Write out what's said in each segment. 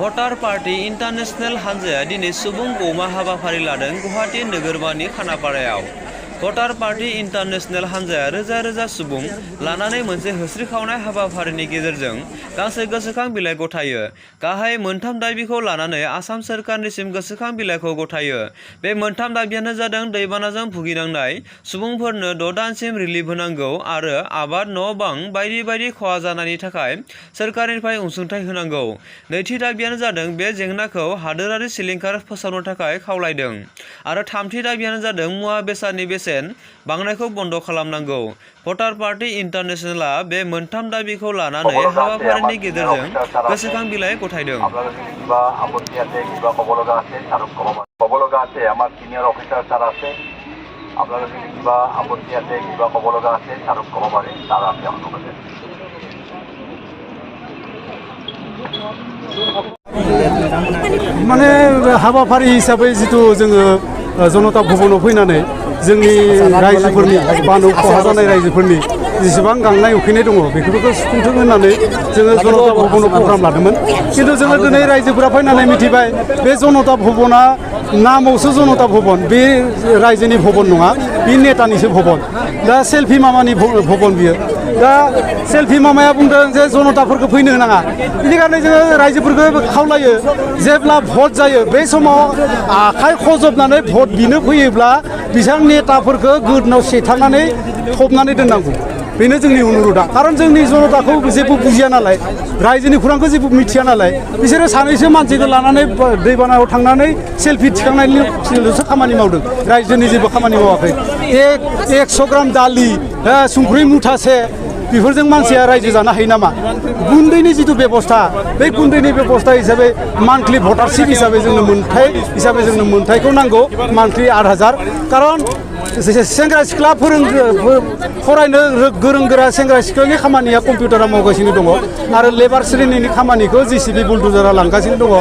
भटार party international हानजाया दिनै सुबुं गौमा हाबाफारि लादों गुवाहाटी नोगोरमानि खानापारायाव। भटार पार्टी इन्टारनेशनेल हानजाया रोजा रोजा सुबुं लानानै मोनसे होस्रिखावनाय हाबाफारिनि गेजेरजों गांसे गोसोखां बिलाइ गथायो। गाहाय मोनथाम दाबिखौ लानानै आसाम सोरखारनिसिम गोसोखां बिलाइखौ गथायो। बे मोनथाम दाबियानो जादों दैबानाजों भुगिनांनाय सुबुंफोरनो 6 दानसिम रिलिफ होनांगौ आरो आबाद न' बां बायदि बायदि खहा जानायनि थाखाय सोरखारनिफ्राय अनसुंथाइ होनांगौ। नैथि दाबियानो जादों बे जेंनाखौ हादोरारि सिलिंखार फोसाबनो थाखाय खावलायदों आरो थामथि दाबियानो जादों मुवा बेसादनि बेसेन बांनायखौ बन्द खालामनांगौ। भटार पार्टी इन्टारनेशनेलआ बे मोनथाम दाबिखौ लानानै हाबाफारिनि गेजेरजों गोसोखां बिलाइ गथायदों। माने हाबाफारि हिसाबै जितु जोङो जनता भवनाव फैनानै जोंनि रायजोफोरनि बा न' खहा जानाय रायजोफोरनि जेसेबां गांनाय उखैनाय दङ बेफोरखौ सुफुंथों होननानै जोङो जनता भवनाव प्रग्राम लादोंमोन। खिन्थु जोङो दिनै रायजोफोरा फैनानै मिथिबाय बे जनता भवना नामावसो जनता भवन, बे रायजोनि भवन नङा, बे नेतानिसो भवन। दा सेल्फि मामानि भवन बियो। दा सेल्फि मामाया बुंदों जे जनताफोरखौ फैनो होनाङा। बेनिखायनो जोङो रायजोफोरखौ खावलायो जेब्ला भट जायो बे समाव आखाइ खजबनानै भट बिनो फैयोब्ला बिसोर नेताफोरखौ गोदोनाव सेथारनानै फबनानै दोननांगौ। बेनो जोंनि अनुर'धआ। खारन जोंनि जनताखौ जेबो बुजिया नालाय, रायजोनि खौरांखौ जेबो मिथिया नालाय, बिसोरो सानैसो मानसिखौ लानानै दैबानायाव थांनानै सेल्फि थिखांनायनिल'सो खामानि मावदों, रायजोनि जेबो खामानि मावाखै। 100 ग्राम दालि, संख्रि मुथासे, बेफोरजों मानसिया रायजो जानो हायो नामा? गुन्दैनि जिथु बेबस्था, बे गुन्दैनि बेबस्था हिसाबै मान्थलि भटारशिप हिसाबै जोंनो मोन्थाय हिसाबै जोंनो मोन्थायखौ नांगौ, मान्थलि 8,000। खारन सेंग्रा सिख्ला फरायनो गोरों गोरा सेंग्रा सिख्लानि खामानिया कम्पिउटारा मावगासिनो दङ आरो लेबार श्रेणिनि खामानिखौ JCB बुलडुजारा लांगासिनो दङ।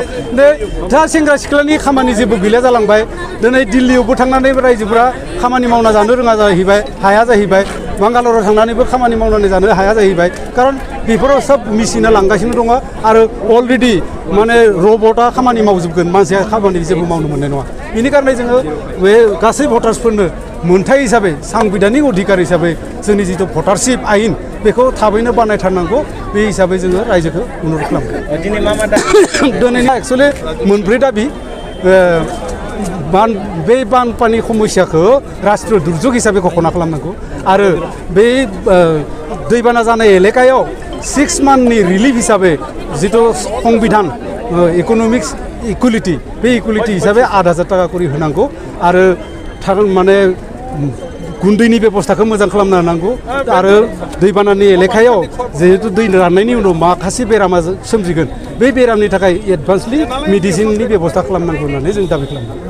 दा सेंग्रा सिख्लानि खामानि जेबो गैला जालांबाय। दिनै दिल्लीयावबो थांनानै रायजोफोरा खामानि मावना जानो रोङा जाहैबाय, हाया जाहैबाय। बांगालराव थांनानैबो खामानि मावनानै जानो हाया जाहैबाय। खारन बेफोराव सब मेसिना लांगासिनो दङ आरो अलरेडि माने रबटआ खामानि मावजोबगोन, मानसिया खामानि जेबो मावनो मोननाय नङा। बेनिखायनो जोङो बे गासै भटार्सफोरनो मोन्थाय हिसाबै सांबिधानिक अधिकार हिसाबै जोंनि जिथु भटारशिप आयेन बेखौ थाबैनो बानायथारनांगौ। बे हिसाबै जोङो रायजोखौ अनुर'ध खालामो। दिनै एक्सुवेलि मोनब्रै दाबि। बे बानपानि समस्याखौ राष्ट्रीय दुर्योग हिसाबै घोषणा खालामनांगौ आरो बे दैबाना जानाय एलेकायाव 6 मान्थनि रिलिफ हिसाबै जिथु संबिधान इक'नमिक्स इकुवेलिटि, बे इकुवेलिटि हिसाबै 8,000 टाका करि होनांगौ आरो माने गुन्दैनि बेबस्थाखौ मोजां खालामनो होनांगौ आरो दैबानानि एलेकायाव जिहेतु दै राननायनि उनाव माखासे बेरामा सोमजिगोन, बे बेरामनि थाखाय एडभान्सलि मेडिसिननि बेबस्था खालामनांगौ होननानै जों दाबि खालामदों।